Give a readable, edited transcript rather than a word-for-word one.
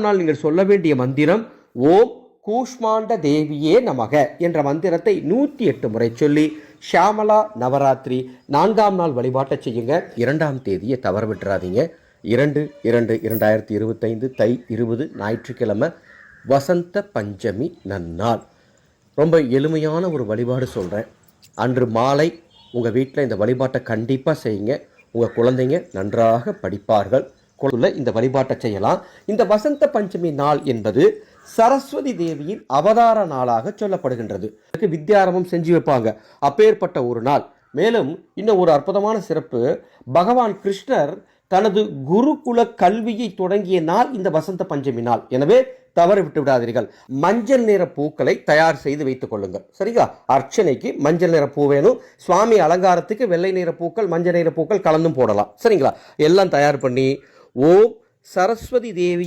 நாள் நீங்கள் சொல்ல வேண்டிய மந்திரம் ஓம் கூஷ்மாண்ட தேவியே நமக என்ற மந்திரத்தை 108 முறை சொல்லி ஷியாமலா நவராத்திரி 4ஆம் நாள் வழிபாட்டை செய்யுங்க. 2ஆம் தேதியை தவற விட்டுறாதீங்க. 2/2/2025 தை 20 ஞாயிற்றுக்கிழமை வசந்த பஞ்சமி நன்னாள். ரொம்ப எளிமையான ஒரு வழிபாடு சொல்கிறேன். அன்று மாலை உங்கள் வீட்டில் இந்த வழிபாட்டை கண்டிப்பாக செய்யுங்க. உங்கள் குழந்தைங்க நன்றாக படிப்பார்கள். இந்த வழிபாட்டை செய்யலாம். இந்த வசந்த பஞ்சமி நாள் என்பது சரஸ்வதி தேவியின் அவதார நாளாக சொல்லப்படுகின்றது. வித்யாரம்பம் செஞ்சு வைப்பாங்க. அப்பேற்பட்ட ஒரு நாள். மேலும் இன்னும் ஒரு அற்புதமான சிறப்பு, பகவான் கிருஷ்ணர் தனது குருகுல கல்வியை தொடங்கிய நாள் இந்த வசந்த பஞ்சமி நாள். எனவே தவறு விட்டு விடாதீர்கள். மஞ்சள் நிற பூக்களை தயார் செய்து வைத்துக் கொள்ளுங்கள். சரிங்களா? அர்ச்சனைக்கு மஞ்சள் நிற பூ வேணும். சுவாமி அலங்காரத்துக்கு வெள்ளை நிற பூக்கள், மஞ்சள் நிற பூக்கள் கலந்தும் போடலாம். சரிங்களா? எல்லாம் தயார் பண்ணி ஓம் சரஸ்வதி தேவி